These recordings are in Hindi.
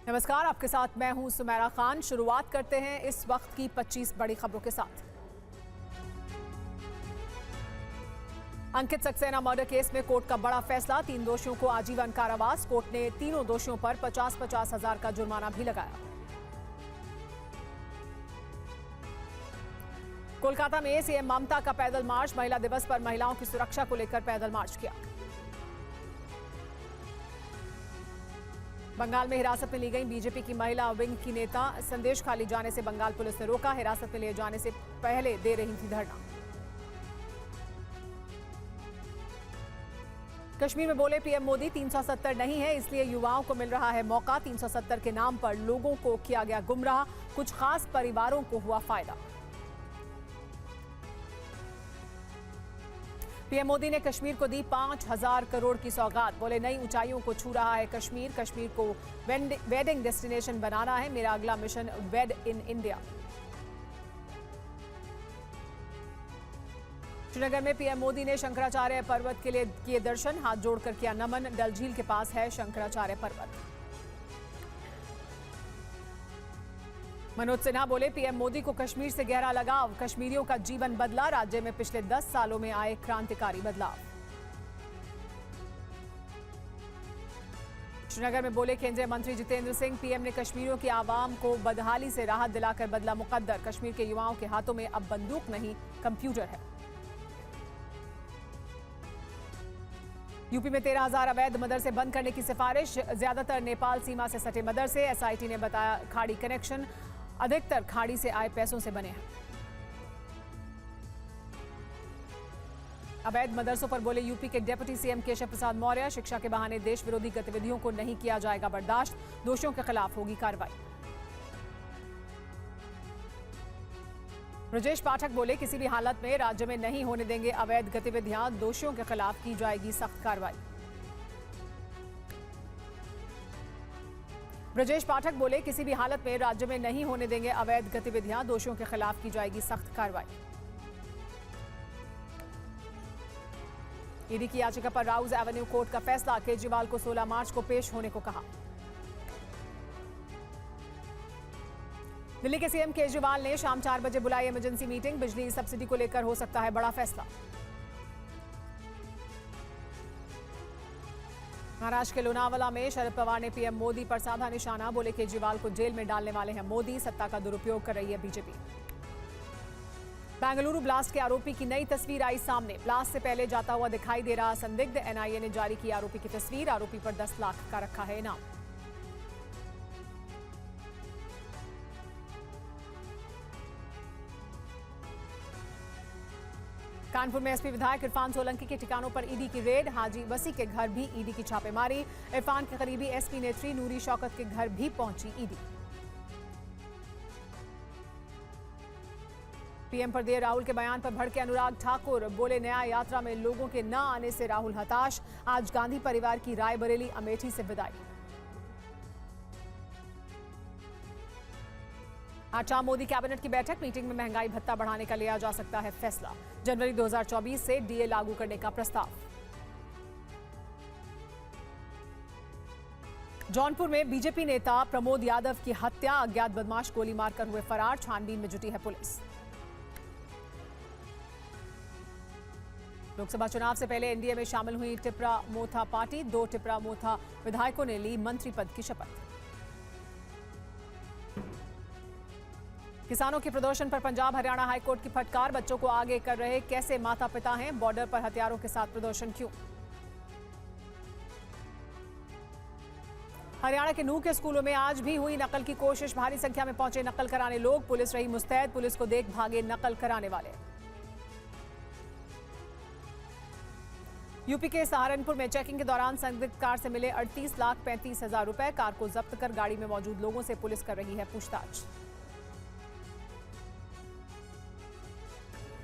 नमस्कार, आपके साथ मैं हूं सुमेरा खान। शुरुआत करते हैं इस वक्त की 25 बड़ी खबरों के साथ। अंकित सक्सेना मर्डर केस में कोर्ट का बड़ा फैसला, 3 दोषियों को आजीवन कारावास। कोर्ट ने तीनों दोषियों पर 50-50 हजार का जुर्माना भी लगाया। कोलकाता में सीएम ममता का पैदल मार्च, महिला दिवस पर महिलाओं की सुरक्षा को लेकर पैदल मार्च किया। बंगाल में हिरासत में ली गई बीजेपी की महिला विंग की नेता, संदेश खाली जाने से बंगाल पुलिस ने रोका, हिरासत में लिए जाने से पहले दे रही थी धरना। कश्मीर में बोले पीएम मोदी 370 नहीं है, इसलिए युवाओं को मिल रहा है मौका। 370 के नाम पर लोगों को किया गया गुमराह, कुछ खास परिवारों को हुआ फायदा। पीएम मोदी ने कश्मीर को दी 5,000 करोड़ की सौगात, बोले नई ऊंचाइयों को छू रहा है कश्मीर। कश्मीर को वेडिंग डेस्टिनेशन बनाना है, मेरा अगला mission wed in India. Srinagar में पीएम मोदी ने शंकराचार्य पर्वत के लिए किए दर्शन, हाथ जोड़कर किया नमन। डल झील के पास है शंकराचार्य पर्वत। मनोज सिन्हा बोले पीएम मोदी को कश्मीर से गहरा लगाव, कश्मीरियों का जीवन बदला, राज्य में पिछले 10 सालों में आए क्रांतिकारी बदलाव। श्रीनगर में बोले केंद्रीय मंत्री जितेंद्र सिंह, पीएम ने कश्मीरियों की आवाम को बदहाली से राहत दिलाकर बदला मुकद्दर। कश्मीर के युवाओं के हाथों में अब बंदूक नहीं कंप्यूटर है। यूपी में 13,000 अवैध मदरसे बंद करने की सिफारिश, ज्यादातर नेपाल सीमा से सटे मदरसे। एसआईटी ने बताया खाड़ी कनेक्शन अधिकतर खाड़ी से आए पैसों से बने हैं। अवैध मदरसों पर बोले यूपी के डिप्टी सीएम केशव प्रसाद मौर्य, शिक्षा के बहाने देश विरोधी गतिविधियों को नहीं किया जाएगा बर्दाश्त, दोषियों के खिलाफ होगी कार्रवाई। ब्रजेश पाठक बोले किसी भी हालत में राज्य में नहीं होने देंगे अवैध गतिविधियां, दोषियों के खिलाफ की जाएगी सख्त कार्रवाई। ब्रजेश पाठक बोले किसी भी हालत में राज्य में नहीं होने देंगे अवैध गतिविधियां, दोषियों के खिलाफ की जाएगी सख्त कार्रवाई। ईडी की याचिका पर राउज एवेन्यू कोर्ट का फैसला, केजरीवाल को 16 मार्च को पेश होने को कहा। दिल्ली के सीएम केजरीवाल ने शाम 4 बजे बुलाई इमरजेंसी मीटिंग, बिजली सब्सिडी को लेकर हो सकता है बड़ा फैसला। महाराष्ट्र के लोनावाला में शरद पवार ने पीएम मोदी पर साधा निशाना, बोले केजरीवाल को जेल में डालने वाले हैं मोदी, सत्ता का दुरुपयोग कर रही है बीजेपी। बेंगलुरु ब्लास्ट के आरोपी की नई तस्वीर आई सामने, ब्लास्ट से पहले जाता हुआ दिखाई दे रहा संदिग्ध। एनआईए ने जारी की आरोपी की तस्वीर, आरोपी पर 10 लाख का रखा है इनाम। कानपुर में एसपी विधायक इरफान सोलंकी के ठिकानों पर ईडी की रेड, हाजी वसी के घर भी ईडी की छापेमारी। इरफान के करीबी एसपी नेत्री नूरी शौकत के घर भी पहुंची ईडी। पीएम पर दिए राहुल के बयान पर भड़के अनुराग ठाकुर, बोले न्याय यात्रा में लोगों के न आने से राहुल हताश। आज गांधी परिवार की रायबरेली अमेठी से विदाई। आज शाम मोदी कैबिनेट की बैठक, मीटिंग में महंगाई भत्ता बढ़ाने का लिया जा सकता है फैसला। जनवरी 2024 से डीए लागू करने का प्रस्ताव। जौनपुर में बीजेपी नेता प्रमोद यादव की हत्या, अज्ञात बदमाश गोली मारकर हुए फरार, छानबीन में जुटी है पुलिस। लोकसभा चुनाव से पहले एनडीए में शामिल हुई टिपरा मोथा पार्टी, 2 टिपरा मोथा विधायकों ने ली मंत्री पद की शपथ। किसानों के प्रदर्शन पर पंजाब हरियाणा हाईकोर्ट की फटकार, बच्चों को आगे कर रहे कैसे माता पिता हैं, बॉर्डर पर हथियारों के साथ प्रदर्शन क्यों। हरियाणा के नूह के स्कूलों में आज भी हुई नकल की कोशिश, भारी संख्या में पहुंचे नकल कराने लोग, पुलिस रही मुस्तैद, पुलिस को देख भागे नकल कराने वाले। यूपी के सहारनपुर में चेकिंग के दौरान संदिग्ध कार से मिले 38,35,000 रुपए, कार को जब्त कर गाड़ी में मौजूद लोगों से पुलिस कर रही है पूछताछ।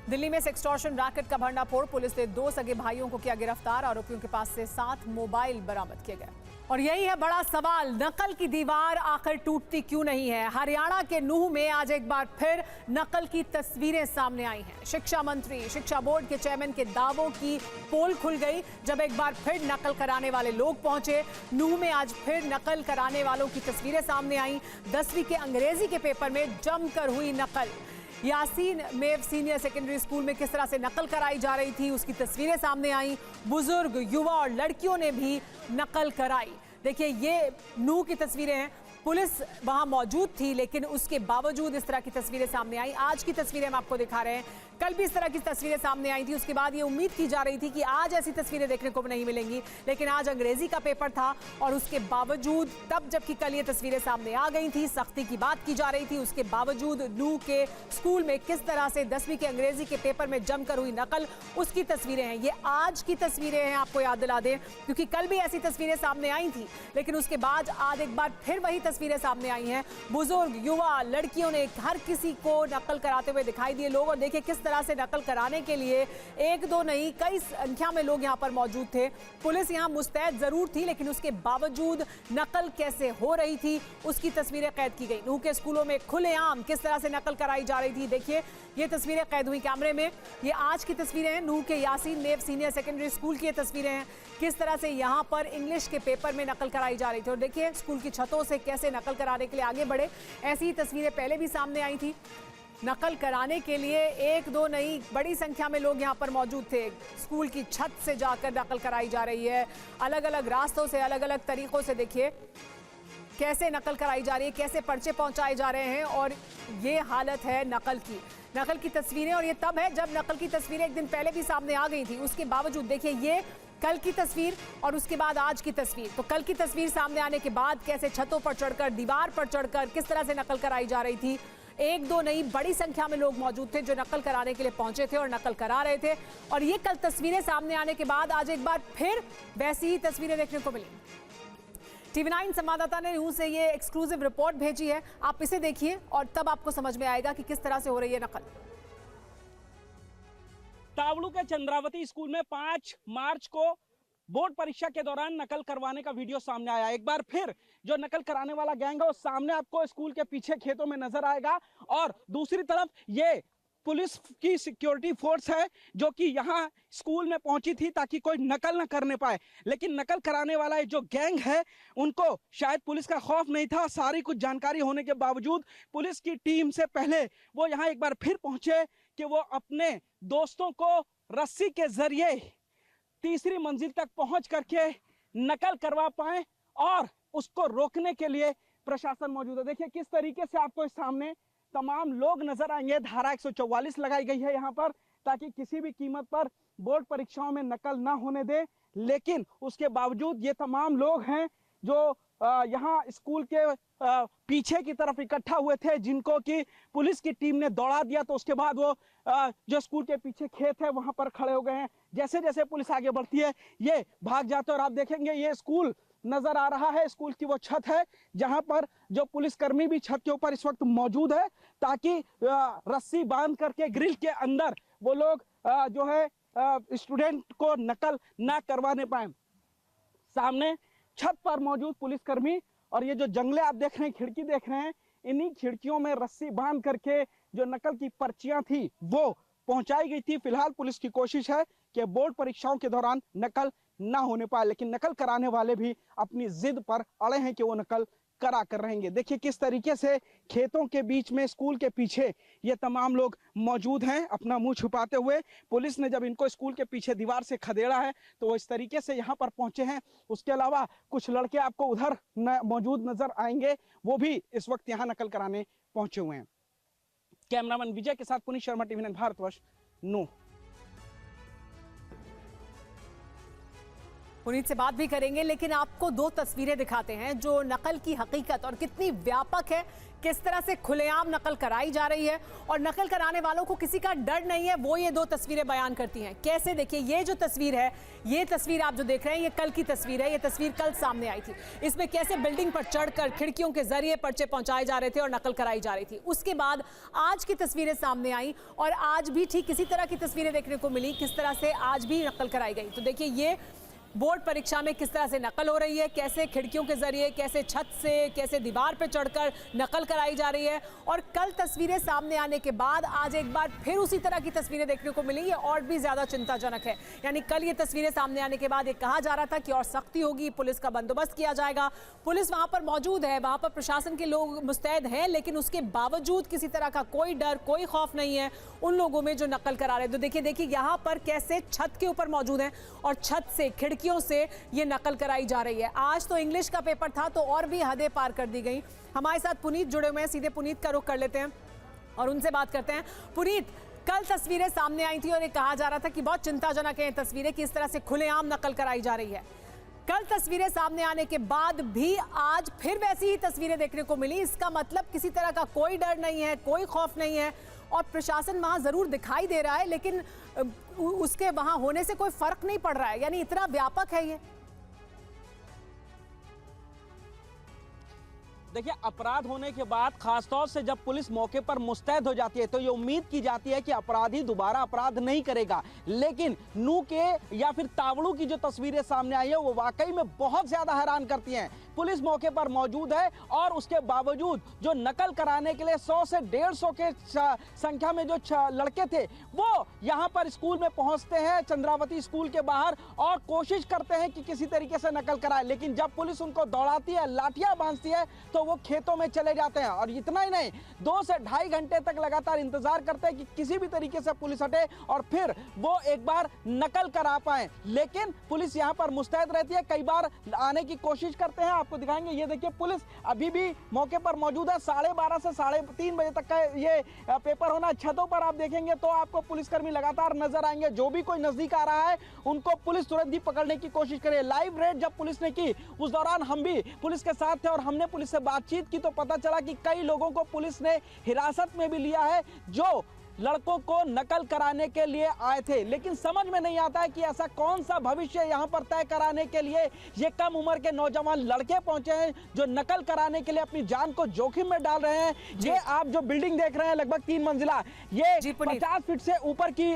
दिल्ली में सेक्सटॉर्शन रैकेट का भंडाफोड़, पुलिस ने 2 सगे भाइयों को किया गिरफ्तार। आरोपियों के पास से 7 मोबाइल बरामद किए गए। और यही है बड़ा सवाल, नकल की दीवार आखिर टूटती क्यों नहीं है। हरियाणा के नूंह में आज एक बार फिर नकल की तस्वीरें सामने आई हैं। शिक्षा मंत्री, शिक्षा बोर्ड के चेयरमैन के दावों की पोल खुल गई जब एक बार फिर नकल कराने वाले लोग पहुंचे। नूंह में आज फिर नकल कराने वालों की तस्वीरें सामने आई। 10वीं के अंग्रेजी के पेपर में जमकर हुई नकल। यासीन मेव सीनियर सेकेंडरी स्कूल में किस तरह से नकल कराई जा रही थी, उसकी तस्वीरें सामने आई। बुजुर्ग, युवा और लड़कियों ने भी नकल कराई। देखिए, ये नूंह की तस्वीरें हैं। पुलिस वहां मौजूद थी, लेकिन उसके बावजूद इस तरह की तस्वीरें सामने आई। आज की तस्वीरें हम आपको दिखा रहे हैं। कल भी इस तरह की तस्वीरें सामने आई थी। उसके बाद ये उम्मीद की जा रही थी कि आज ऐसी तस्वीरें देखने को नहीं मिलेंगी, लेकिन आज अंग्रेजी का पेपर था और उसके बावजूद, तब जबकि कल ये तस्वीरें सामने आ गई थी, सख्ती की बात की जा रही थी, उसके बावजूद नूंह के स्कूल में किस तरह से 10वीं के अंग्रेजी के पेपर में जमकर हुई नकल, उसकी तस्वीरें हैं। ये आज की तस्वीरें हैं, आपको याद दिला दें, क्योंकि कल भी ऐसी तस्वीरें सामने आई थी, लेकिन उसके बाद आज एक बार फिर वही तस्वीरें सामने आई हैं। बुजुर्ग, युवा, लड़कियों ने, हर किसी को नकल कराते हुए दिखाई दिए लोग। और देखिए किस तरह से नकल कराने के लिए 1-2 नहीं, कई संख्या में लोग यहां पर मौजूद थे। पुलिस यहां मुस्तैद जरूर थी, लेकिन उसके बावजूद नकल कैसे हो रही थी, उसकी तस्वीरें कैद की गई। नूंह के स्कूलों में खुलेआम किस तरह से नकल कराई जा रही थी, देखिए ये तस्वीरें कैद हुई कैमरे में। ये आज की तस्वीरें हैं, नूंह के यासीन मेव सीनियर सेकेंडरी स्कूल की ये तस्वीरें हैं। किस तरह से यहां पर इंग्लिश के पेपर में नकल कराई जा रही थी। और देखिए स्कूल की छतों से कैसे नकल कराने के लिए आगे बढ़े। ऐसी ही तस्वीरें पहले भी सामने आई थी। नकल कराने के लिए 1-2 नहीं, बड़ी संख्या में लोग यहां पर मौजूद थे। स्कूल की छत से जाकर नकल कराई जा रही है, अलग अलग रास्तों से, अलग अलग तरीकों से। देखिए कैसे नकल कराई जा रही है, कैसे पर्चे पहुंचाए जा रहे हैं। और ये हालत है नकल की तस्वीरें। और ये तब है जब नकल की तस्वीरें एक दिन पहले भी सामने आ गई थी। उसके बावजूद देखिए ये कल की तस्वीर और उसके बाद आज की तस्वीर। तो कल की तस्वीर सामने आने के बाद कैसे छतों पर चढ़कर, दीवार पर चढ़कर किस तरह से नकल कराई जा रही थी। 1-2 नहीं, बड़ी संख्या में लोग मौजूद थे जो नकल कराने के लिए पहुंचे थे और नकल करा रहे थे। और ये कल तस्वीरें सामने आने के बाद आज एक बार फिर वैसी ही तस्वीरें देखने को मिली। TV9 संवाददाता ने नूंह से ये एक्सक्लूसिव रिपोर्ट भेजी है, आप इसे देखिए और तब आपको समझ में आएगा कि किस तरह से हो रही है नकल। तावड़ू के चंद्रावती स्कूल में 5 मार्च को बोर्ड परीक्षा के दौरान नकल करवाने का वीडियो सामने आया। एक बार फिर जो नकल कराने वाला गैंग है वो सामने आपको स्कूल के पीछे खेतों में नजर आएगा। और दूसरी तरफ ये पुलिस की सिक्योरिटी फोर्स है जो कि यहाँ स्कूल में पहुंची थी ताकि कोई नकल न करने पाए। लेकिन नकल कराने वाला जो गैंग है उनको शायद पुलिस का खौफ नहीं था। सारी कुछ जानकारी होने के बावजूद पुलिस की टीम से पहले वो यहाँ एक बार फिर पहुंचे कि वो अपने दोस्तों को रस्सी के जरिए तीसरी मंजिल तक पहुंच करके नकल करवा पाए। और उसको रोकने के लिए प्रशासन मौजूद है। देखिए किस तरीके से आपको इस सामने तमाम लोग नजर आएंगे। धारा 144 लगाई गई है यहाँ पर ताकि किसी भी कीमत पर बोर्ड परीक्षाओं में नकल ना होने दे। लेकिन उसके बावजूद ये तमाम लोग हैं जो यहाँ स्कूल के पीछे की तरफ इकट्ठा हुए थे, जिनको कि पुलिस की टीम ने दौड़ा दिया। तो उसके बाद वो जो स्कूल के पीछे खेत है वहां पर खड़े हो गए हैं। जैसे जैसे पुलिस आगे बढ़ती है ये भाग जाते हैं। और आप देखेंगे ये स्कूल नजर आ रहा है, स्कूल की वो छत है जहां पर जो पुलिसकर्मी भी छत के ऊपर इस वक्त मौजूद है ताकि रस्सी बांध करके ग्रिल के अंदर वो लोग जो है स्टूडेंट को नकल ना करवाने पाए। सामने छत पर मौजूद पुलिसकर्मी और ये जो जंगले आप देख रहे हैं, खिड़की देख रहे हैं, इन्हीं खिड़कियों में रस्सी बांध करके जो नकल की पर्चियां थी वो पहुंचाई गई थी। फिलहाल पुलिस की कोशिश है कि बोर्ड परीक्षाओं के दौरान नकल ना होने पाए, लेकिन नकल कराने वाले भी अपनी जिद पर अड़े हैं कि वो नकल करा कर रहेंगे। देखिए किस तरीके से खेतों के बीच में स्कूल के पीछे ये तमाम लोग मौजूद हैं अपना मुंह छुपाते हुए। पुलिस ने जब इनको स्कूल के पीछे दीवार से खदेड़ा है तो वो इस तरीके से यहाँ पर पहुंचे हैं। उसके अलावा कुछ लड़के आपको उधर मौजूद नजर आएंगे, वो भी इस वक्त यहाँ नकल कराने पहुंचे हुए हैं। कैमरामैन विजय के साथ पुनीत शर्मा, TV9 भारतवर्ष, नूंह। पुनीत से बात भी करेंगे, लेकिन आपको दो तस्वीरें दिखाते हैं जो नकल की हकीकत और कितनी व्यापक है, किस तरह से खुलेआम नकल कराई जा रही है और नकल कराने वालों को किसी का डर नहीं है, वो ये दो तस्वीरें बयान करती हैं। कैसे? देखिए, ये जो तस्वीर है, ये तस्वीर आप जो देख रहे हैं, ये कल की तस्वीर है। ये तस्वीर कल सामने आई थी। इसमें कैसे बिल्डिंग पर चढ़कर खिड़कियों के जरिए पर्चे पहुंचाए जा रहे थे और नकल कराई जा रही थी। उसके बाद आज की तस्वीरें सामने आई और आज भी ठीक इसी तरह की तस्वीरें देखने को मिली, किस तरह से आज भी नकल कराई गई। तो देखिए, ये बोर्ड परीक्षा में किस तरह से नकल हो रही है, कैसे खिड़कियों के जरिए, कैसे छत से, कैसे दीवार पे चढ़कर नकल कराई जा रही है। और कल तस्वीरें सामने आने के बाद आज एक बार फिर उसी तरह की तस्वीरें देखने को मिली। ये और भी ज्यादा चिंताजनक है। यानी कल ये तस्वीरें सामने आने के बाद ये कहा जा रहा था कि और सख्ती होगी, पुलिस का बंदोबस्त किया जाएगा। पुलिस वहां पर मौजूद है, वहां पर प्रशासन के लोग मुस्तैद हैं, लेकिन उसके बावजूद किसी तरह का कोई डर, कोई खौफ नहीं है उन लोगों में जो नकल करा रहे हैं। तो देखिए यहाँ पर कैसे छत के ऊपर मौजूद हैं और छत से, खिड़कियों से ये नकल कराई जा रही है। आज तो इंग्लिश का पेपर था तो और भी हदें पार कर दी गई। हमारे साथ पुनीत जुड़े हुए हैं, सीधे पुनीत का रुख कर लेते हैं और उनसे बात करते हैं। पुनीत, कल तस्वीरें सामने आई थी और ये कहा जा रहा था कि बहुत चिंताजनक है तस्वीरें, किस तरह से खुलेआम नकल कराई जा रही है। कल तस्वीरें सामने आने के बाद भी आज फिर वैसी ही तस्वीरें देखने को मिली। इसका मतलब किसी तरह का कोई डर नहीं है, कोई खौफ नहीं है और प्रशासन वहां जरूर दिखाई दे रहा है, लेकिन उसके वहां होने से कोई फर्क नहीं पड़ रहा है। यानी इतना व्यापक है ये। देखिए, अपराध होने के बाद खासतौर से जब पुलिस मौके पर मुस्तैद हो जाती है तो ये उम्मीद की जाती है कि अपराधी दोबारा अपराध नहीं करेगा। लेकिन नू के या फिर तावड़ू की जो तस्वीरें सामने आई है वो वाकई में बहुत ज्यादा हैरान करती हैं। पुलिस मौके पर मौजूद है और उसके बावजूद जो नकल कराने के लिए 100 से 150 के संख्या में जो लड़के थे वो यहाँ पर स्कूल में पहुंचते हैं, चंद्रावती स्कूल के बाहर, और कोशिश करते हैं कि किसी तरीके से नकल कराए। लेकिन जब पुलिस उनको दौड़ाती है, लाठियां बांधती है, तो वो खेतों में चले जाते हैं। और इतना ही नहीं, 2 से ढाई घंटे तक लगातार इंतजार करते हैं कि किसी भी तरीके से पुलिस हटे और फिर वो एक बार नकल करा पाए। लेकिन पुलिस यहाँ पर मुस्तैद रहती है, कई बार आने की कोशिश करते हैं। आपको दिखाएंगे, ये देखिए पुलिस अभी भी मौके पर मौजूद है। 12:30 से 3:30 बजे तक का ये पेपर होना। छतों पर आप देखेंगे तो आपको पुलिसकर्मी लगातार नजर आएंगे। जो भी कोई नजदीक आ रहा है उनको पुलिस तुरंत ही पकड़ने की कोशिश करे। लाइव रेड जब पुलिस ने की उस दौरान हम भी पुलिस के साथ थे और हमने पुलिस से बातचीत की तो पता चला कि कई लोगों को पुलिस ने हिरासत में भी लिया है जो लड़कों को नकल कराने के लिए आए थे। लेकिन समझ में नहीं आता है कि ऐसा कौन सा भविष्य यहाँ पर तय कराने के लिए ये कम उम्र के नौजवान लड़के पहुंचे हैं जो नकल कराने के लिए अपनी जान को जोखिम में डाल रहे हैं। ये आप जो बिल्डिंग देख रहे हैं लगभग 3 मंजिला, ये 50 फीट से ऊपर की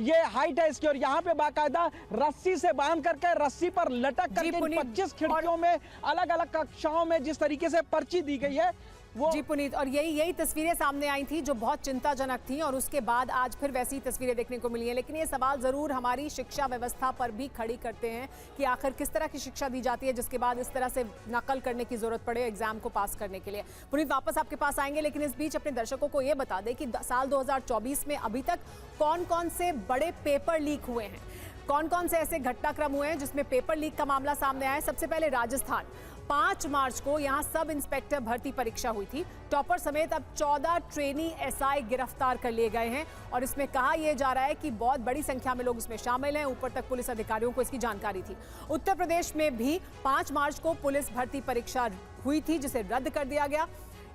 ये हाइट है इसकी, और यहाँ पे बाकायदा रस्सी से बांध करके, रस्सी पर लटक करके 25 खिड़कियों में अलग अलग कक्षाओं में जिस तरीके से पर्ची दी गई है जी पुनीत, और यही तस्वीरें सामने आई थी जो बहुत चिंताजनक थी और उसके बाद आज फिर वैसी तस्वीरें देखने को मिली हैं। लेकिन ये सवाल जरूर हमारी शिक्षा व्यवस्था पर भी खड़ी करते हैं कि आखिर किस तरह की शिक्षा दी जाती है जिसके बाद इस तरह से नकल करने की जरूरत पड़े एग्जाम को पास करने के लिए। पुनीत, वापस आपके पास आएंगे, लेकिन इस बीच अपने दर्शकों को ये बता दें कि साल 2024 में अभी तक कौन कौन से बड़े पेपर लीक हुए हैं, कौन कौन से ऐसे घटनाक्रम हुए हैं जिसमें पेपर लीक का मामला सामने आया है। सबसे पहले राजस्थान, 5 मार्च को यहां सब इंस्पेक्टर भर्ती परीक्षा हुई थी। टॉपर समेत अब 14 ट्रेनी एसआई गिरफ्तार कर लिए गए हैं और इसमें कहा यह जा रहा है कि बहुत बड़ी संख्या में लोग इसमें शामिल हैं। ऊपर तक पुलिस अधिकारियों को इसकी जानकारी थी। उत्तर प्रदेश में भी 5 मार्च को पुलिस भर्ती परीक्षा हुई थी जिसे रद्द कर दिया गया।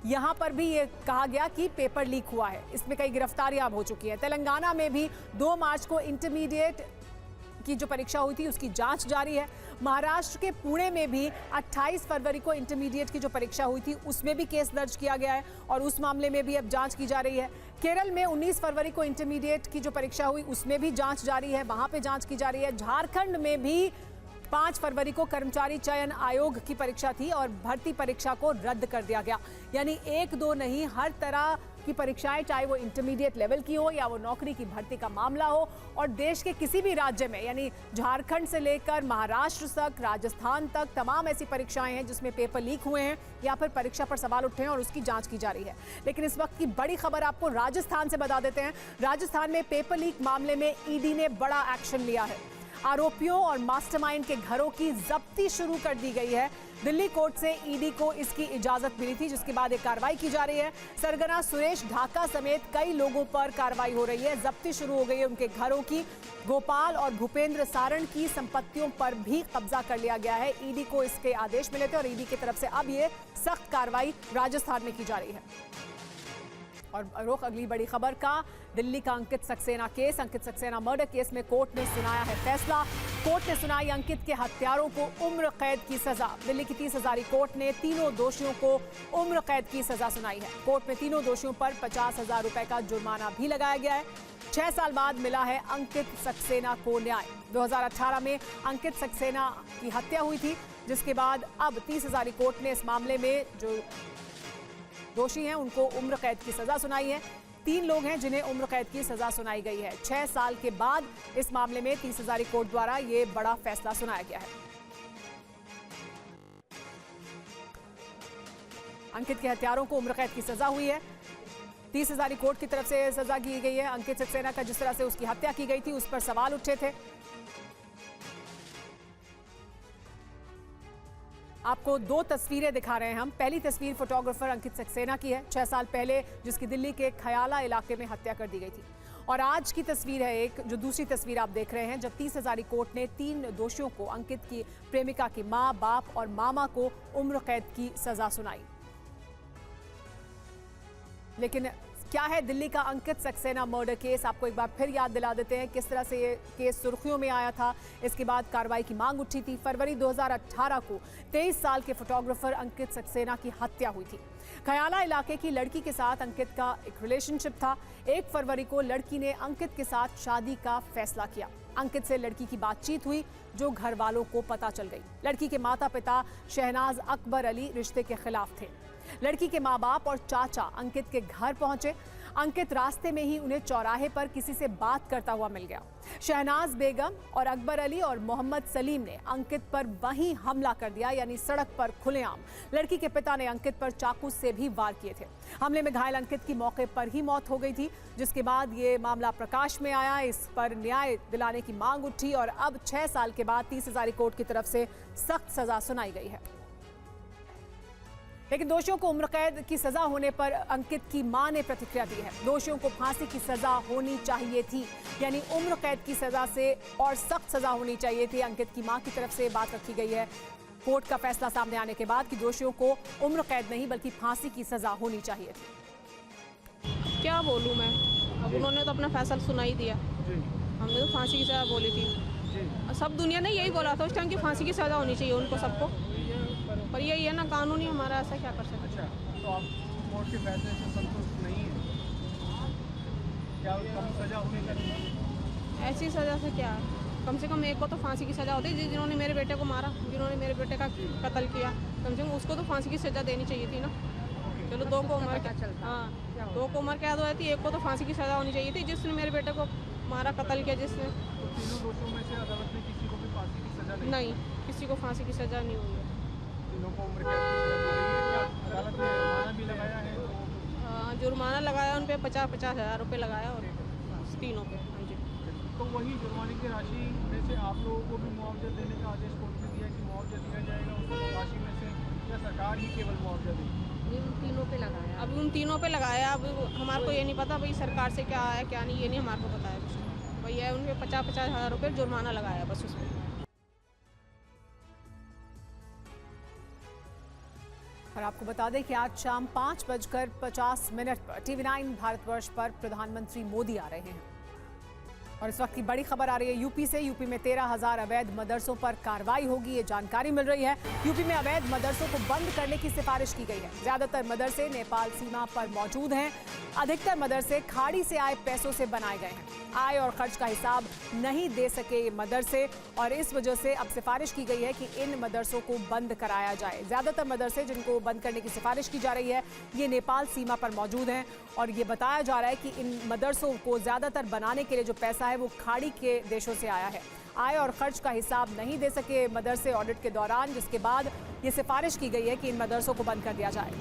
यहां पर भी ये कहा गया कि पेपर लीक हुआ है, इसमें कई गिरफ्तारियां हो चुकी हैं। तेलंगाना में भी 2 मार्च को इंटरमीडिएट की जो परीक्षा हुई थी उसकी जांच जारी है। महाराष्ट्र के पुणे में भी 28 फरवरी को इंटरमीडिएट की जो परीक्षा हुई थी उसमें भी केस दर्ज किया गया है और उस मामले में भी अब जांच की जा रही है। केरल में 19 फरवरी को इंटरमीडिएट की जो परीक्षा हुई उसमें भी जांच जारी है, वहां पे जांच की जा रही है। झारखंड में भी 5 फरवरी को कर्मचारी चयन आयोग की परीक्षा थी और भर्ती परीक्षा को रद्द कर दिया गया। यानी 1-2 नहीं, हर तरह की परीक्षाएं, चाहे वो इंटरमीडिएट लेवल की हो या वो नौकरी की भर्ती का मामला हो, और देश के किसी भी राज्य में यानी झारखंड से लेकर महाराष्ट्र तक, राजस्थान तक तमाम ऐसी परीक्षाएं हैं जिसमें पेपर लीक हुए हैं या फिर परीक्षा पर सवाल उठे हैं और उसकी जांच की जा रही है। लेकिन इस वक्त की बड़ी खबर आपको राजस्थान से बता देते हैं। राजस्थान में पेपर लीक मामले में ईडी ने बड़ा एक्शन लिया है। आरोपियों और मास्टरमाइंड के घरों की जब्ती शुरू कर दी गई है। दिल्ली कोर्ट से ईडी को इसकी इजाजत मिली थी, जिसके बाद एक कार्रवाई की जा रही है। सरगना सुरेश ढाका समेत कई लोगों पर कार्रवाई हो रही है। जब्ती शुरू हो गई है उनके घरों की। गोपाल और भूपेंद्र सारण की संपत्तियों पर भी कब्जा कर लिया गया है। ईडी को इसके आदेश मिले थे और ईडी की तरफ से अब ये सख्त कार्रवाई राजस्थान में की जा रही है। और रुख अगली बड़ी खबर का, दिल्ली का अंकित सक्सेना केस। अंकित सक्सेना मर्डर केस में कोर्ट ने सुनाया है फैसला। कोर्ट ने सुनाई अंकित के हत्यारों को उम्र कैद की सजा। दिल्ली की 30 हजारी कोर्ट ने तीनों दोषियों को उम्र कैद की सजा सुनाई है। कोर्ट में तीनों दोषियों पर 50,000 रुपए का जुर्माना भी लगाया गया है। 6 साल बाद मिला है अंकित सक्सेना को न्याय। 2018 में अंकित सक्सेना की हत्या हुई थी, जिसके बाद अब 30 हजारी कोर्ट ने इस मामले में जो दोषी हैं उनको उम्र कैद की सजा सुनाई है। 3 लोग हैं जिन्हें उम्र कैद की सजा सुनाई गई है। 6 साल के बाद इस मामले में 30 हजारी कोर्ट द्वारा ये बड़ा फैसला सुनाया गया है। अंकित के हत्यारों को उम्र कैद की सजा हुई है। 30 हजारी कोर्ट की तरफ से सजा की गई है। अंकित सक्सेना का जिस तरह से उसकी हत्या की गई थी उस पर सवाल उठे थे। आपको 2 तस्वीरें दिखा रहे हैं हम। पहली तस्वीर फोटोग्राफर अंकित सक्सेना की है, 6 साल पहले, जिसकी दिल्ली के खयाला इलाके में हत्या कर दी गई थी। और आज की तस्वीर है एक, जो दूसरी तस्वीर आप देख रहे हैं, जब 30 हजारी कोर्ट ने 3 दोषियों को, अंकित की प्रेमिका की मां, बाप और मामा को उम्र कैद की सजा सुनाई। लेकिन क्या है दिल्ली का अंकित सक्सेना मर्डर केस, आपको एक बार फिर याद दिला देते हैं किस तरह से ये केस सुर्खियों में आया था। इसके बाद कार्रवाई की मांग उठी थी। फरवरी 2018 को 23 साल के फोटोग्राफर अंकित सक्सेना की हत्या हुई थी। खयाला इलाके की लड़की के साथ अंकित का एक रिलेशनशिप था। 1 फरवरी को लड़की ने अंकित के साथ शादी का फैसला किया। अंकित से लड़की की बातचीत हुई, जो घर वालों को पता चल गई। लड़की के माता पिता शहनाज अकबर अली रिश्ते के खिलाफ थे। लड़की के माँ बाप और चाचा अंकित के घर पहुंचे। अंकित रास्ते में ही उन्हें चौराहे पर किसी से बात करता हुआ मिल गया। शहनाज बेगम और अकबर अली और मोहम्मद सलीम ने अंकित पर वहीं हमला कर दिया, यानी सड़क पर खुलेआम। लड़की के पिता ने अंकित पर चाकू से भी वार किए थे। हमले में घायल अंकित की मौके पर ही मौत हो गई थी, जिसके बाद ये मामला प्रकाश में आया। इस पर न्याय दिलाने की मांग उठी और अब 6 साल के बाद 30 हजारी कोर्ट की तरफ से सख्त सजा सुनाई गई है। लेकिन दोषियों को उम्र कैद की सजा होने पर अंकित की मां ने प्रतिक्रिया दी है। दोषियों को फांसी की सजा होनी चाहिए थी, यानी उम्र कैद की सजा से और सख्त सजा होनी चाहिए थी। अंकित की मां की तरफ से बात रखी गई है कोर्ट का फैसला सामने आने के बाद कि दोषियों को उम्र कैद नहीं बल्कि फांसी की सजा होनी चाहिए थी। क्या बोलूं मैं, अब उन्होंने तो अपना फैसला सुना ही दिया। हमने तो फांसी की सजा बोली थी। सब दुनिया ने यही बोला था उस टाइम की फांसी की सजा होनी चाहिए उनको सबको, पर यही है ना, कानूनी हमारा ऐसा क्या कर सकते। अच्छा, तो आप कोर्ट के फैसले से संतुष्ट नहीं है? क्या कम सजा होने का? ऐसी सजा से क्या, कम से कम एक को तो फांसी की सजा होती, जिन्होंने मेरे बेटे को मारा, जिन्होंने मेरे बेटे का कत्ल किया, कम से कम उसको तो फांसी की सजा देनी चाहिए थी ना। चलो 2 को उम्र, हाँ 2 को उम्र कैद हुई थी, एक को तो फांसी की सजा होनी चाहिए थी जिसने मेरे बेटे को मारा, कत्ल किया जिसने। तो तीनों दोषियों में से अदालत ने किसी को भी फांसी की सजा नहीं, किसी को फांसी की सजा नहीं हुई है। तीनों को उम्र कैद की सजा दी गई है। क्या अदालत ने जुर्माना भी लगाया है? जुर्माना लगाया उन पे 50-50 हज़ार रुपये लगाया और तीनों पे। हाँ जी। तो वही जुर्माने की राशि में से आप लोगों को भी मुआवजा देने का आदेश कोर्ट ने दिया कि मुआवजा दिया जाएगा उस राशि में से, या सरकार ही केवल मुआवजा देगी? उन तीनों पे लगाया, अभी उन तीनों पे लगाया। अब हमारे को ये नहीं पता भाई सरकार से क्या आया क्या नहीं, ये नहीं हमारे को पता है कुछ। भैया उन पे 50-50 हज़ार रुपये जुर्माना लगाया बस उसमें। और आपको बता दें कि आज शाम 5:50 पर TV9 भारतवर्ष पर प्रधानमंत्री मोदी आ रहे हैं। और इस वक्त की बड़ी खबर आ रही है यूपी से। यूपी में 13,000 अवैध मदरसों पर कार्रवाई होगी, ये जानकारी मिल रही है। यूपी में अवैध मदरसों को बंद करने की सिफारिश की गई है। ज्यादातर मदरसे नेपाल सीमा पर मौजूद हैं। अधिकतर मदरसे खाड़ी से आए पैसों से बनाए गए हैं। आय और खर्च का हिसाब नहीं दे सके ये मदरसे, और इस वजह से अब सिफारिश की गई है कि इन मदरसों को बंद कराया जाए। ज्यादातर मदरसे जिनको बंद करने की सिफारिश की जा रही है ये नेपाल सीमा पर मौजूद हैं, और ये बताया जा रहा है कि इन मदरसों को ज्यादातर बनाने के लिए जो पैसा है वो खाड़ी के देशों से आया है। आय और खर्च का हिसाब नहीं दे सके मदरसे ऑडिट के दौरान, जिसके बाद ये सिफारिश की गई है कि इन मदरसों को बंद कर दिया जाए।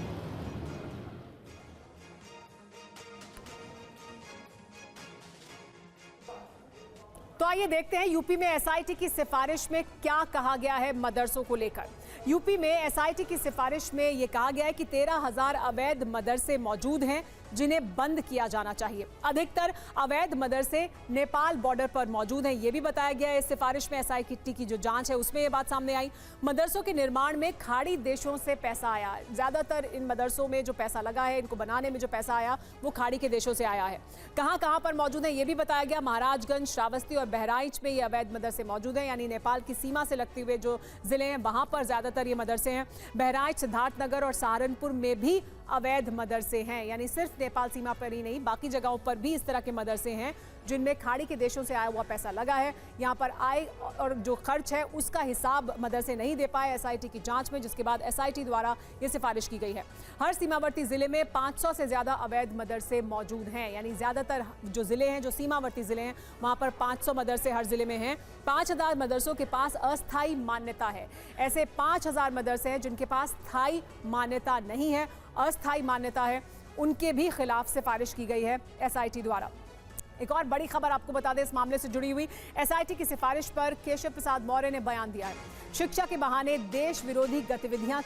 तो आइए देखते हैं यूपी में एसआईटी की सिफारिश में क्या कहा गया है मदरसों को लेकर। यूपी में एसआईटी की सिफारिश में यह कहा गया है कि 13,000 अवैध मदरसे मौजूद हैं जिन्हें बंद किया जाना चाहिए। अधिकतर अवैध मदरसे नेपाल बॉर्डर पर मौजूद हैं, ये भी बताया गया है इस सिफारिश में। एसआईटी की जो जांच है उसमें ये बात सामने आई। मदरसों के निर्माण में खाड़ी देशों से पैसा आया। ज्यादातर इन मदरसों में जो पैसा लगा है, इनको बनाने में जो पैसा आया, वो खाड़ी के देशों से आया है। कहां कहां पर मौजूद है ये भी बताया गया। महाराजगंज, श्रावस्ती और बहराइच में ये अवैध मदरसे मौजूद हैं, यानी नेपाल की सीमा से लगते हुए जो जिले हैं वहां पर ज्यादातर ये मदरसे हैं। बहराइच, सिद्धार्थनगर और सहारनपुर में भी अवैध मदरसे हैं, यानी सिर्फ नेपाल सीमा पर ही नहीं, बाकी जगहों पर भी इस तरह के मदरसे हैं जिनमें खाड़ी के देशों से आया हुआ पैसा लगा है। यहाँ पर आय और जो खर्च है उसका हिसाब मदरसे नहीं दे पाए एसआईटी की जांच में, जिसके बाद एसआईटी द्वारा ये सिफारिश की गई है। हर सीमावर्ती जिले में 500 से ज्यादा अवैध मदरसे मौजूद हैं, यानी ज्यादातर जो जिले हैं, जो सीमावर्ती जिले हैं, वहां पर 500 मदरसे हर जिले में हैं। 5,000 मदरसों के पास अस्थायी मान्यता है। ऐसे 5,000 मदरसे हैं जिनके पास स्थायी मान्यता नहीं है, अस्थायी मान्यता है, उनके भी खिलाफ सिफारिश की गई है एसआईटी द्वारा। एक और बड़ी खबर आपको बता दें इस मामले से जुड़ी हुई। एसआईटी की सिफारिश पर केशव प्रसाद मौर्य ने बयान दिया है। शिक्षा के बहाने देश विरोधी गतिविधियां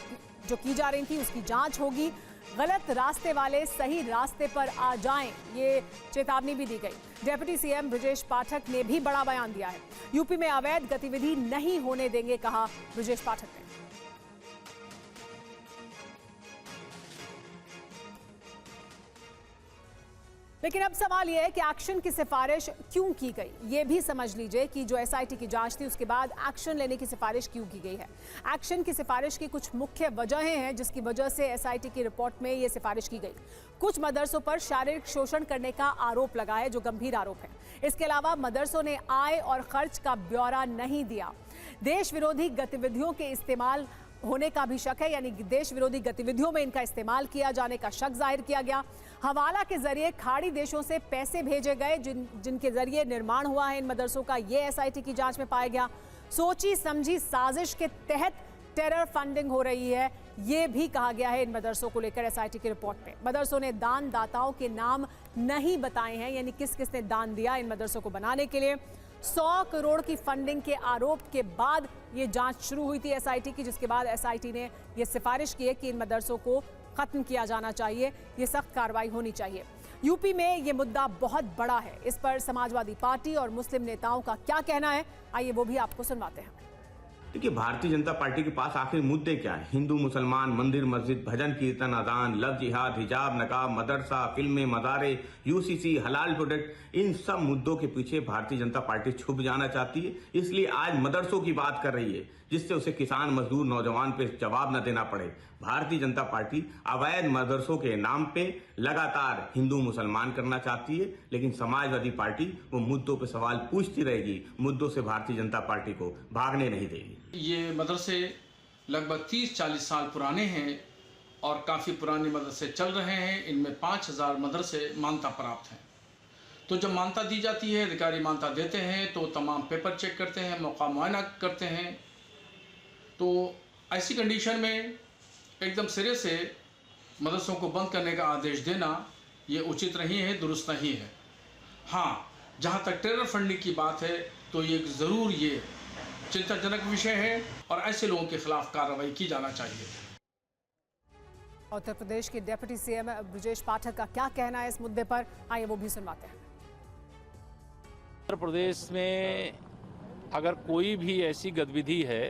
जो की जा रही थी उसकी जांच होगी। गलत रास्ते वाले सही रास्ते पर आ जाएं, ये चेतावनी भी दी गई। डिप्टी सीएम ब्रजेश पाठक ने भी बड़ा बयान दिया है। यूपी में अवैध गतिविधि नहीं होने देंगे, कहा ब्रजेश पाठक ने। लेकिन अब सवाल यह है कि एक्शन की सिफारिश क्यों की गई, ये भी समझ लीजिए कि जो एसआईटी की जांच थी उसके बाद एक्शन लेने की सिफारिश क्यों की गई है। एक्शन की सिफारिश की कुछ मुख्य वजहें हैं जिसकी वजह से एसआईटी की रिपोर्ट में ये सिफारिश की गई। कुछ मदरसों पर शारीरिक शोषण करने का आरोप लगा है, जो गंभीर आरोप है। इसके अलावा मदरसों ने आय और खर्च का ब्यौरा नहीं दिया। देश विरोधी गतिविधियों के इस्तेमाल होने का भी शक है, यानी देश विरोधी गतिविधियों में इनका इस्तेमाल किया जाने का शक जाहिर किया गया। हवाला के जरिए खाड़ी देशों से पैसे भेजे गए जिनके जरिए निर्माण हुआ है इन मदरसों का, ये एसआईटी की जांच में पाया गया। सोची समझी साजिश के तहत टेरर फंडिंग हो रही है, ये भी कहा गया है इन मदरसों को लेकर एसआईटी की रिपोर्ट में। मदरसों ने दान दाताओं के नाम नहीं बताए हैं, यानी किस किस ने दान दिया इन मदरसों को बनाने के लिए। 100 करोड़ की फंडिंग के आरोप के बाद ये जांच शुरू हुई थी एसआईटी की, जिसके बाद एसआईटी ने ये सिफारिश की है कि इन मदरसों को खत्म किया जाना चाहिए, ये सख्त कार्रवाई होनी चाहिए। यूपी में ये मुद्दा बहुत बड़ा है, इस पर समाजवादी पार्टी और मुस्लिम नेताओं का क्या कहना है, आइए वो भी आपको सुनवाते हैं। देखिए, भारतीय जनता पार्टी के पास आखिर मुद्दे क्या है? हिंदू मुसलमान, मंदिर मस्जिद, भजन कीर्तन, अजान, लव जिहाद, हिजाब, नकाब, मदरसा, फिल्में, मज़ारे, यूसीसी, हलाल प्रोडक्ट, इन सब मुद्दों के पीछे भारतीय जनता पार्टी छुप जाना चाहती है। इसलिए आज मदरसों की बात कर रही है, जिससे उसे किसान, मजदूर, नौजवान पे जवाब न देना पड़े। भारतीय जनता पार्टी अवैध मदरसों के नाम पे लगातार हिंदू मुसलमान करना चाहती है, लेकिन समाजवादी पार्टी वो मुद्दों पे सवाल पूछती रहेगी, मुद्दों से भारतीय जनता पार्टी को भागने नहीं देगी। ये मदरसे लगभग 30-40 साल पुराने हैं और काफ़ी पुराने मदरसे चल रहे हैं। इनमें 5,000 मदरसे मान्यता प्राप्त हैं। तो जब मान्यता दी जाती है, अधिकारी मान्यता देते हैं तो तमाम पेपर चेक करते हैं, मौका मुआयना करते हैं। तो ऐसी कंडीशन में एकदम सिरे से मदरसों को बंद करने का आदेश देना ये उचित नहीं है, दुरुस्त नहीं है। हाँ, जहाँ तक टेरर फंडिंग की बात है तो ये ज़रूर ये चिंताजनक विषय है और ऐसे लोगों के खिलाफ कार्रवाई की जाना चाहिए। उत्तर प्रदेश के डिप्टी सीएम ब्रजेश पाठक का क्या कहना है इस मुद्दे पर, आइए वो भी सुनवाते हैं। उत्तर प्रदेश में अगर कोई भी ऐसी गतिविधि है,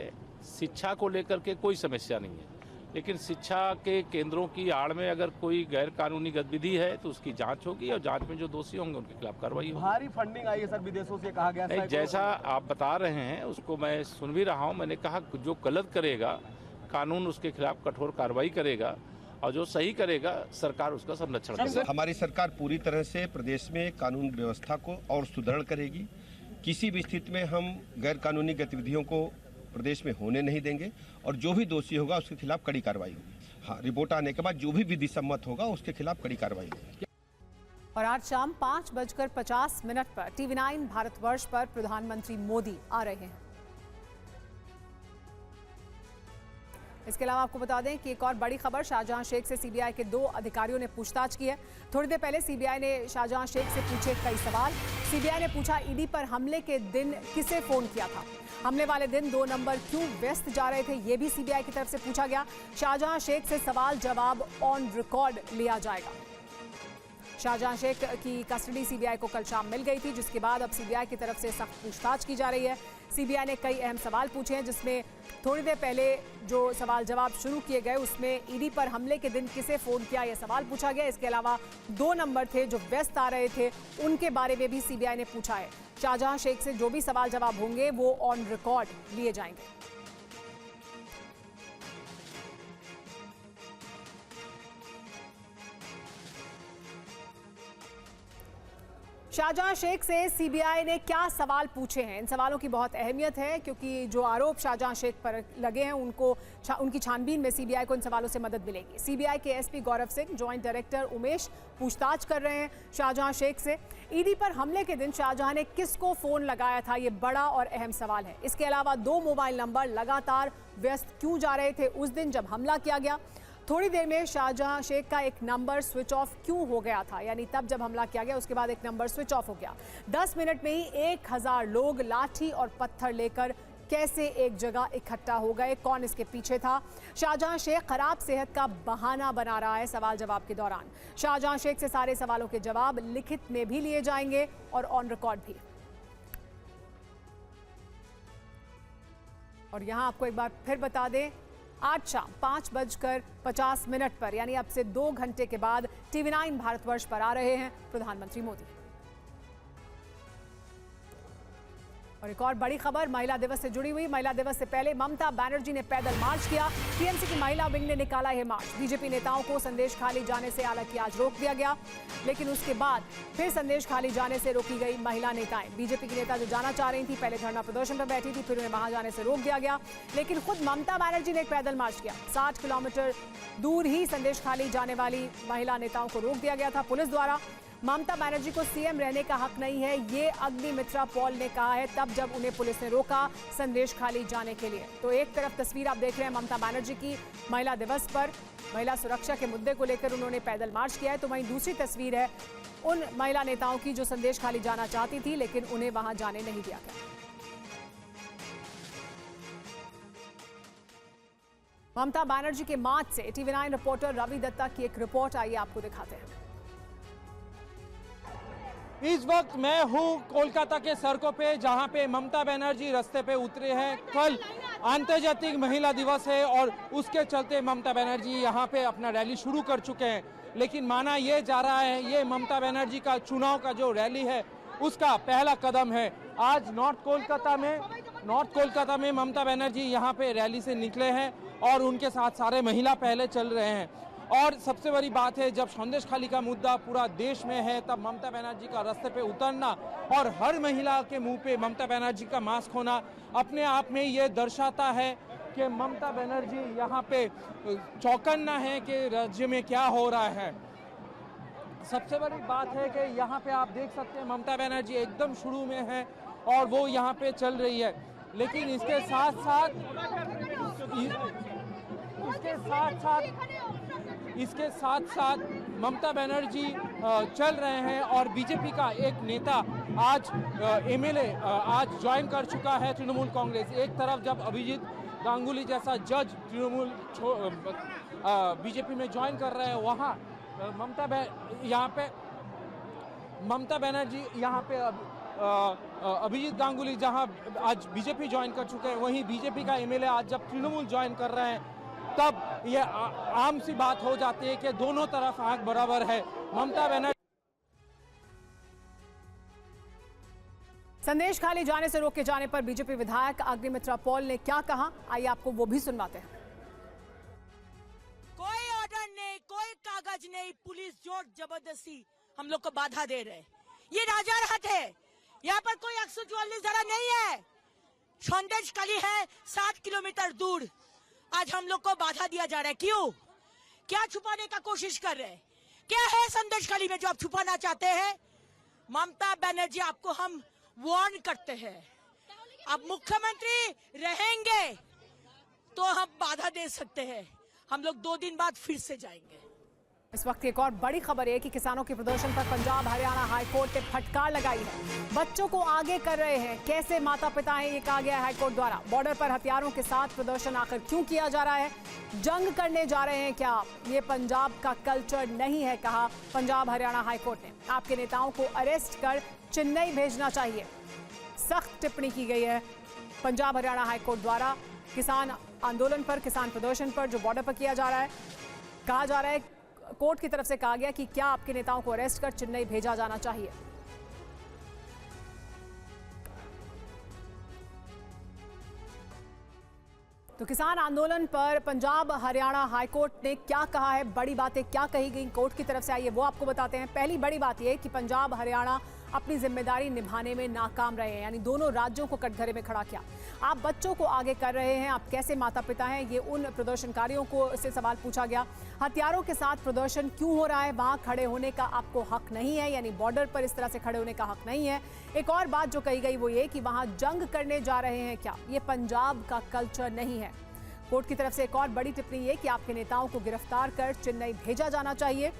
शिक्षा को लेकर के कोई समस्या नहीं है, लेकिन शिक्षा के केंद्रों की आड़ में अगर कोई गैर कानूनी गतिविधि है तो उसकी जांच होगी और जांच में जो दोषी होंगे उनके खिलाफ कार्रवाई होगी। भारी फंडिंग आई है सर, विदेशों से कहा गया। नहीं, जैसा आप बता रहे हैं उसको मैं सुन भी रहा हूं। मैंने कहा जो गलत करेगा कानून उसके खिलाफ कठोर कार्रवाई करेगा और जो सही करेगा सरकार उसका संरक्षण करेगी। हमारी सरकार पूरी तरह से प्रदेश में कानून व्यवस्था को और सुदृढ़ करेगी। किसी भी स्थिति में हम गैर कानूनी गतिविधियों को प्रदेश में होने नहीं देंगे और जो भी दोषी होगा उसके खिलाफ कड़ी कार्रवाई होगी। हाँ, रिपोर्ट आने के बाद जो भी विधि सम्मत होगा उसके खिलाफ कड़ी कार्रवाई होगी। और आज शाम 5:50 पर TV9 भारतवर्ष पर प्रधानमंत्री मोदी आ रहे हैं। इसके अलावा आपको बता दें कि एक और बड़ी खबर, शाहजहां शेख से सीबीआई के 2 अधिकारियों ने पूछताछ की है। थोड़ी देर पहले सीबीआई ने शाहजहां शेख से पूछे कई सवाल। सीबीआई ने पूछा ईडी पर हमले के दिन किसे फोन किया था, हमले वाले दिन 2 नंबर क्यों व्यस्त जा रहे थे, ये भी सीबीआई की तरफ से पूछा गया। शाहजहां शेख से सवाल जवाब ऑन रिकॉर्ड लिया जाएगा। शाहजहां शेख की कस्टडी सीबीआई को कल शाम मिल गई थी, जिसके बाद अब सीबीआई की तरफ से सख्त पूछताछ की जा रही है। सीबीआई ने कई अहम सवाल पूछे हैं, जिसमें थोड़ी देर पहले जो सवाल जवाब शुरू किए गए उसमें ईडी पर हमले के दिन किसे फोन किया यह सवाल पूछा गया। इसके अलावा 2 नंबर थे जो व्यस्त आ रहे थे, उनके बारे में भी सीबीआई ने पूछा है। शाहजहां शेख से जो भी सवाल जवाब होंगे वो ऑन रिकॉर्ड लिए जाएंगे। शाहजहां शेख से सीबीआई ने क्या सवाल पूछे हैं, इन सवालों की बहुत अहमियत है, क्योंकि जो आरोप शाहजहां शेख पर लगे हैं उनकी छानबीन में सीबीआई को इन सवालों से मदद मिलेगी। सीबीआई के SP Gaurav Singh, joint director Umesh पूछताछ कर रहे हैं शाहजहां शेख से। ईडी पर हमले के दिन शाहजहां ने किसको फोन लगाया था, ये बड़ा और अहम सवाल है। इसके अलावा 2 मोबाइल नंबर लगातार व्यस्त क्यों जा रहे थे उस दिन जब हमला किया गया। थोड़ी देर में शाहजहां शेख का एक नंबर स्विच ऑफ क्यों हो गया था, यानी तब जब हमला किया गया उसके बाद एक नंबर स्विच ऑफ हो गया। 10 मिनट में ही 1000 लोग लाठी और पत्थर लेकर कैसे एक जगह इकट्ठा हो गए, कौन इसके पीछे था। शाहजहां शेख खराब सेहत का बहाना बना रहा है सवाल जवाब के दौरान। शाहजहां शेख से सारे सवालों के जवाब लिखित में भी लिए जाएंगे और ऑन रिकॉर्ड भी। और यहां आपको एक बार फिर बता दें, आज शाम 5:50 पर यानी अब से 2 घंटे के बाद TV9 भारतवर्ष पर आ रहे हैं प्रधानमंत्री मोदी। और एक और बड़ी खबर महिला दिवस से जुड़ी हुई। महिला दिवस से पहले ममता बनर्जी ने पैदल मार्च किया। टीएमसी की महिला विंग ने निकाला यह मार्च। बीजेपी नेताओं को संदेश खाली जाने से हालांकि आज रोक दिया गया, लेकिन उसके बाद फिर संदेश खाली जाने से रोकी गई महिला नेताएं। बीजेपी की नेता जो जाना चाह रही थी, पहले धरना प्रदर्शन पर बैठी थी, फिर उन्हें वहां जाने से रोक दिया गया, लेकिन खुद ममता बनर्जी ने एक पैदल मार्च किया। 60 किलोमीटर दूर ही संदेश खाली जाने वाली महिला नेताओं को रोक दिया गया था पुलिस द्वारा। ममता बनर्जी को सीएम रहने का हक नहीं है, ये अग्निमित्रा पॉल ने कहा है तब जब उन्हें पुलिस ने रोका संदेश खाली जाने के लिए। तो एक तरफ तस्वीर आप देख रहे हैं ममता बनर्जी की, महिला दिवस पर महिला सुरक्षा के मुद्दे को लेकर उन्होंने पैदल मार्च किया है, तो वहीं दूसरी तस्वीर है उन महिला नेताओं की जो संदेश खाली जाना चाहती थी लेकिन उन्हें वहां जाने नहीं दिया गया। ममता बनर्जी के मार्च से TV9 रिपोर्टर रवि दत्ता की एक रिपोर्ट आई, आपको दिखाते हैं। इस वक्त मैं हूं कोलकाता के सड़कों पे, जहां पे ममता बनर्जी रास्ते पे उतरे हैं। कल अंतर्जातीय महिला दिवस है और उसके चलते ममता बनर्जी यहां पे अपना रैली शुरू कर चुके हैं, लेकिन माना ये जा रहा है ये ममता बनर्जी का चुनाव का जो रैली है उसका पहला कदम है। आज नॉर्थ कोलकाता में ममता बनर्जी यहां पे रैली से निकले हैं और उनके साथ सारे महिला पहले चल रहे हैं। और सबसे बड़ी बात है, जब संदेश खाली का मुद्दा पूरा देश में है तब ममता बनर्जी का रास्ते पे उतरना और हर महिला के मुंह पे ममता बनर्जी का मास्क होना अपने आप में ये दर्शाता है कि ममता बनर्जी यहाँ पे चौकन्ना है कि राज्य में क्या हो रहा है। सबसे बड़ी बात है कि यहाँ पे आप देख सकते हैं ममता बनर्जी एकदम शुरू में है और वो यहाँ पे चल रही है, लेकिन इसके साथ साथ ममता बनर्जी चल रहे हैं और बीजेपी का एक नेता आज MLA आज ज्वाइन कर चुका है तृणमूल कांग्रेस। एक तरफ जब अभिजीत गांगुली जैसा जज तृणमूल बीजेपी में ज्वाइन कर रहे हैं, वहाँ ममता बनर्जी यहाँ पे अभिजीत गांगुली जहाँ आज बीजेपी ज्वाइन कर चुके हैं, वहीं बीजेपी का MLA आज जब तृणमूल ज्वाइन कर रहे हैं तब ये आम सी बात हो जाती है कि दोनों तरफ आंख बराबर है। ममता बनर्जी संदेश खाली जाने से रोके जाने पर बीजेपी विधायक अग्निमित्रा पॉल ने क्या कहा, आइए आपको वो भी सुनवाते हैं। कोई ऑर्डर नहीं, कोई कागज नहीं, पुलिस जोर जबरदस्ती हम लोग को बाधा दे रहे। ये राजारहाट है, यहाँ पर कोई 144 धारा नहीं है। संदेश खाली है 60 किलोमीटर दूर, आज हम लोग को बाधा दिया जा रहा है। क्यों? क्या छुपाने का कोशिश कर रहे हैं? क्या है संदेश खाली में जो आप छुपाना चाहते हैं? ममता बनर्जी, आपको हम वार्न करते हैं, आप मुख्यमंत्री रहेंगे तो हम बाधा दे सकते हैं। हम लोग 2 दिन बाद फिर से जाएंगे। इस वक्त एक और बड़ी खबर है कि किसानों के प्रदर्शन पर पंजाब हरियाणा हाईकोर्ट ने फटकार लगाई है। बच्चों को आगे कर रहे हैं, कैसे माता पिता हैं ये कहा गया है हाईकोर्ट द्वारा। बॉर्डर पर हथियारों के साथ प्रदर्शन आखिर क्यों किया जा रहा है, जंग करने जा रहे हैं क्या, ये पंजाब का कल्चर नहीं है, कहा पंजाब हरियाणा हाईकोर्ट ने। आपके नेताओं को अरेस्ट कर चेन्नई भेजना चाहिए, सख्त टिप्पणी की गई है पंजाब हरियाणा हाईकोर्ट द्वारा। किसान आंदोलन पर, किसान प्रदर्शन पर जो बॉर्डर पर किया जा रहा है, कहा जा रहा है कोर्ट की तरफ से कहा गया कि क्या आपके नेताओं को अरेस्ट कर चेन्नई भेजा जाना चाहिए। तो किसान आंदोलन पर पंजाब हरियाणा हाईकोर्ट ने क्या कहा है, बड़ी बातें क्या कही गई कोर्ट की तरफ से, आइए वो आपको बताते हैं। पहली बड़ी बात यह कि पंजाब हरियाणा अपनी जिम्मेदारी निभाने में नाकाम रहे हैं, यानी दोनों राज्यों को कटघरे में खड़ा किया। आप बच्चों को आगे कर रहे हैं, आप कैसे माता पिता हैं, ये उन प्रदर्शनकारियों को से सवाल पूछा गया। हथियारों के साथ प्रदर्शन क्यों हो रहा है, वहां खड़े होने का आपको हक नहीं है, यानी बॉर्डर पर इस तरह से खड़े होने का हक नहीं है। एक और बात जो कही गई वो ये कि वहां जंग करने जा रहे हैं क्या, ये पंजाब का कल्चर नहीं है। कोर्ट की तरफ से एक और बड़ी टिप्पणी ये कि आपके नेताओं को गिरफ्तार कर चेन्नई भेजा जाना चाहिए।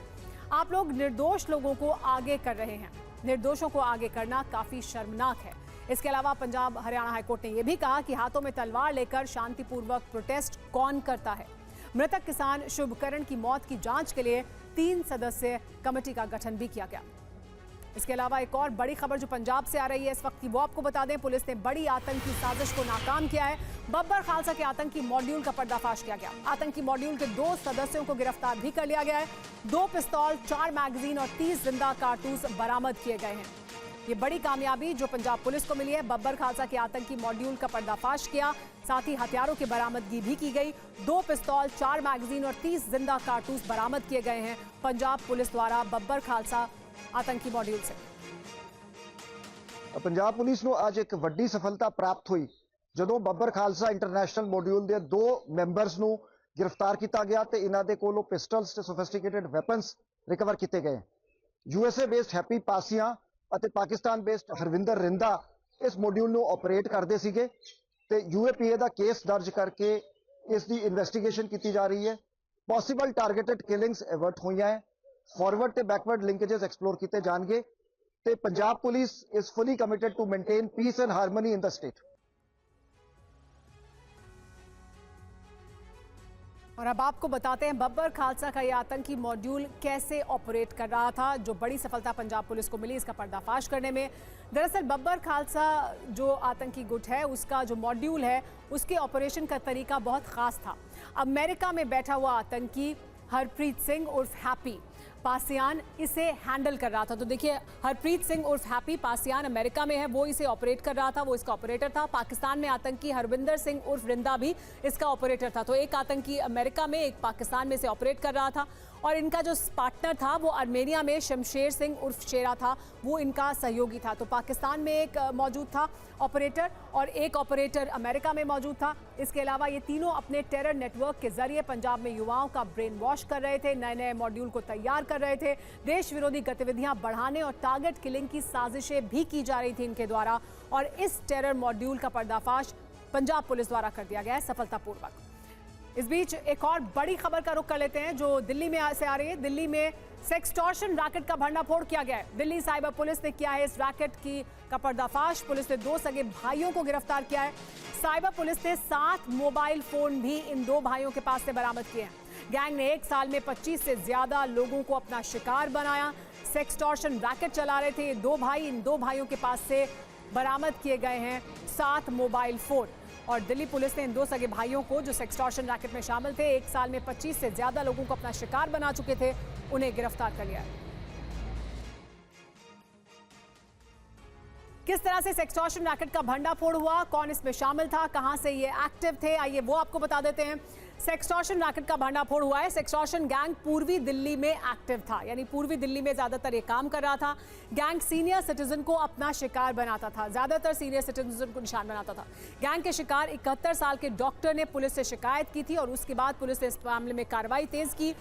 आप लोग निर्दोष लोगों को आगे कर रहे हैं, निर्दोषों को आगे करना काफी शर्मनाक है। इसके अलावा पंजाब हरियाणा हाईकोर्ट ने यह भी कहा कि हाथों में तलवार लेकर शांतिपूर्वक प्रोटेस्ट कौन करता है। मृतक किसान शुभकरण की मौत की जांच के लिए 3 सदस्यीय कमेटी का गठन भी किया गया। इसके अलावा एक और बड़ी खबर जो पंजाब से आ रही है इस वक्त की, वो आपको बता दें। पुलिस ने बड़ी आतंकी साजिश को नाकाम किया है। बब्बर खालसा के आतंकी मॉड्यूल का पर्दाफाश किया गया। आतंकी मॉड्यूल के 2 सदस्यों को गिरफ्तार भी कर लिया गया है। 2 पिस्तौल, 4 मैगजीन और 30 जिंदा कारतूस बरामद किए गए हैं। ये बड़ी कामयाबी जो पंजाब पुलिस को मिली है। बब्बर खालसा के आतंकी मॉड्यूल का पर्दाफाश किया, साथ ही हथियारों की बरामदगी भी की गई। 2 पिस्तौल, 4 मैगजीन और 30 जिंदा कारतूस बरामद किए गए हैं पंजाब पुलिस द्वारा बब्बर खालसा आतंकी मॉड्यूल से। पंजाब पुलिस ਨੂੰ ਅੱਜ ਇੱਕ ਵੱਡੀ ਸਫਲਤਾ ਪ੍ਰਾਪਤ ਹੋਈ ਜਦੋਂ ਬੱਬਰ ਖਾਲਸਾ ਇੰਟਰਨੈਸ਼ਨਲ ਮੋਡਿਊਲ ਦੇ 2 ਮੈਂਬਰਸ ਨੂੰ ਗ੍ਰਿਫਤਾਰ ਕੀਤਾ ਗਿਆ ਤੇ ਇਹਨਾਂ ਦੇ ਕੋਲੋਂ ਪਿਸਟਲਸ ਤੇ ਸੋਫਿਸਟੀਕੇਟਡ ਵੈਪਨਸ ਰਿਕਵਰ ਕੀਤੇ ਗਏ। ਯੂਐਸਏ ਬੇਸਡ ਹੈਪੀ ਪਾਸੀਆਂ ਅਤੇ ਪਾਕਿਸਤਾਨ ਬੇਸਡ ਹਰਵਿੰਦਰ ਰਿੰਦਾ ਇਸ ਮੋਡਿਊਲ ਨੂੰ ਆਪਰੇਟ ਕਰਦੇ ਸੀਗੇ ਤੇ ਯੂਏਪੀਏ ਦਾ ਕੇਸ ਦਰਜ ਕਰਕੇ ਇਸ ਦੀ ਇਨਵੈਸਟੀਗੇਸ਼ਨ ਕੀਤੀ ਜਾ ਰਹੀ ਹੈ। ਪੋਸੀਬਲ ਟਾਰਗੇਟਡ ਕਿਲਿੰਗਸ ਅਵਰਟ ਹੋਈਆਂ ਹੈ। ਫਾਰਵਰਡ ਤੇ ਬੈਕਵਰਡ ਲਿੰਕੇजेस ਐਕਸਪਲੋਰ ਕੀਤੇ ਜਾਣਗੇ ਤੇ Punjab police is fully committed to maintain peace and harmony in the state. और अब आपको बताते हैं बब्बर खालसा का ये आतंकी मॉड्यूल कैसे ऑपरेट कर रहा था, जो बड़ी सफलता पंजाब पुलिस को मिली इसका पर्दाफाश करने में। दरअसल बब्बर खालसा जो आतंकी गुट है उसका जो मॉड्यूल है उसके ऑपरेशन का तरीका बहुत खास था। अमेरिका में बैठा हुआ आतंकी हरप्रीत सिंह उर्फ हैप्पी पासियान इसे हैंडल कर रहा था। तो देखिए हरप्रीत सिंह उर्फ हैप्पी पासियान अमेरिका में है, वो इसे ऑपरेट कर रहा था, वो इसका ऑपरेटर था। पाकिस्तान में आतंकी हरविंदर सिंह उर्फ रिंदा भी इसका ऑपरेटर था। तो एक आतंकी अमेरिका में, एक पाकिस्तान में इसे ऑपरेट कर रहा था और इनका जो पार्टनर था वो आर्मेनिया में शमशेर सिंह उर्फ शेरा था, वो इनका सहयोगी था। तो पाकिस्तान में एक मौजूद था ऑपरेटर और एक ऑपरेटर अमेरिका में मौजूद था। इसके अलावा ये तीनों अपने टेरर नेटवर्क के जरिए पंजाब में युवाओं का ब्रेन वॉश कर रहे थे, नए नए मॉड्यूल को तैयार कर रहे थे, देश विरोधी गतिविधियां बढ़ाने और टारगेट किलिंग की साजिशें भी की जा रही थी इनके द्वारा। और इस टेरर मॉड्यूल का पर्दाफाश पंजाब पुलिस द्वारा कर दिया गया है सफलतापूर्वक। इस बीच एक और बड़ी खबर का रुख कर लेते हैं जो दिल्ली में से आ रही है। दिल्ली में सेक्सटॉर्शन रैकेट का भंडाफोड़ किया गया है। दिल्ली साइबर पुलिस ने किया है इस रैकेट का पर्दाफाश। पुलिस ने 2 सगे भाइयों को गिरफ्तार किया है। साइबर पुलिस ने 7 मोबाइल फोन भी इन 2 भाइयों के पास से बरामद किए हैं। गैंग ने 1 साल में 25 से ज्यादा लोगों को अपना शिकार बनाया। सेक्सटॉर्शन रैकेट चला रहे थे ये 2 भाई। इन 2 भाइयों के पास से बरामद किए गए हैं 7 मोबाइल फोन। और दिल्ली पुलिस ने इन 2 सगे भाइयों को जो सेक्सटॉर्शन रैकेट में शामिल थे, 1 साल में 25 से ज्यादा लोगों को अपना शिकार बना चुके थे, उन्हें गिरफ्तार कर लिया है। किस तरह से सेक्सटॉर्शन रैकेट का भंडाफोड़ हुआ, कौन इसमें शामिल था, कहां से ये एक्टिव थे, आइए वो आपको बता देते हैं। सेक्सटॉर्शन रैकेट का भंडाफोड़ हुआ है। सेक्सटॉर्शन गैंग पूर्वी दिल्ली में एक्टिव था, यानी पूर्वी दिल्ली में ज्यादातर ये काम कर रहा था। गैंग सीनियर सिटीजन को अपना शिकार बनाता था, ज्यादातर सीनियर सिटीजन को निशान बनाता था। गैंग के शिकार 71 साल के डॉक्टर ने पुलिस से शिकायत की थी और उसके बाद पुलिस ने इस मामले में कार्रवाई तेज की।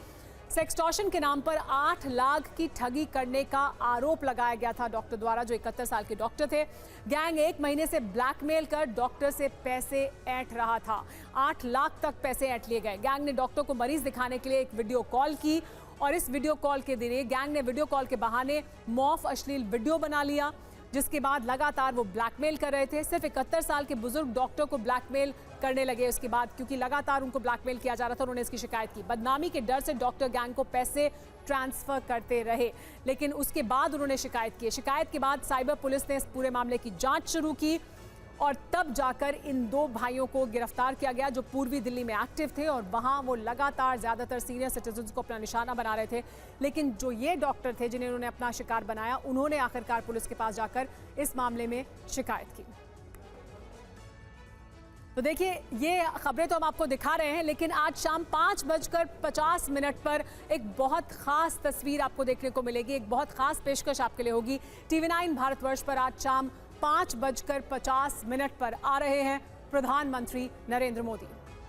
सेक्सटॉर्शन के नाम पर 8 लाख की ठगी करने का आरोप लगाया गया था डॉक्टर द्वारा, जो 71 साल के डॉक्टर थे। गैंग 1 महीने से ब्लैकमेल कर डॉक्टर से पैसे ऐंठ रहा था। 8 लाख तक पैसे ऐंठ लिए गए। गैंग ने डॉक्टर को मरीज दिखाने के लिए एक वीडियो कॉल की और इस वीडियो कॉल के जरिए गैंग ने वीडियो कॉल के बहाने मौफ अश्लील वीडियो बना लिया, जिसके बाद लगातार वो ब्लैकमेल कर रहे थे। सिर्फ 71 साल के बुजुर्ग डॉक्टर को ब्लैकमेल करने लगे। उसके बाद क्योंकि लगातार उनको ब्लैकमेल किया जा रहा था, उन्होंने इसकी शिकायत की। बदनामी के डर से डॉक्टर गैंग को पैसे ट्रांसफर करते रहे, लेकिन उसके बाद उन्होंने शिकायत की। शिकायत के बाद साइबर पुलिस ने इस पूरे मामले की जांच शुरू की और तब जाकर इन 2 भाइयों को गिरफ्तार किया गया, जो पूर्वी दिल्ली में एक्टिव थे और वहां वो लगातार ज्यादातर सीनियर सिटीजन्स को अपना निशाना बना रहे थे। लेकिन जो ये डॉक्टर थे जिन्हें उन्होंने अपना शिकार बनाया, उन्होंने आखिरकार पुलिस के पास जाकर इस मामले में शिकायत की। तो देखिए, ये खबरें तो हम आपको दिखा रहे हैं, लेकिन आज शाम 5:50 पर एक बहुत खास तस्वीर आपको देखने को मिलेगी। एक बहुत खास पेशकश आपके लिए होगी। TV9 भारतवर्ष पर आज शाम 5:50 पर आ रहे हैं प्रधानमंत्री नरेंद्र मोदी।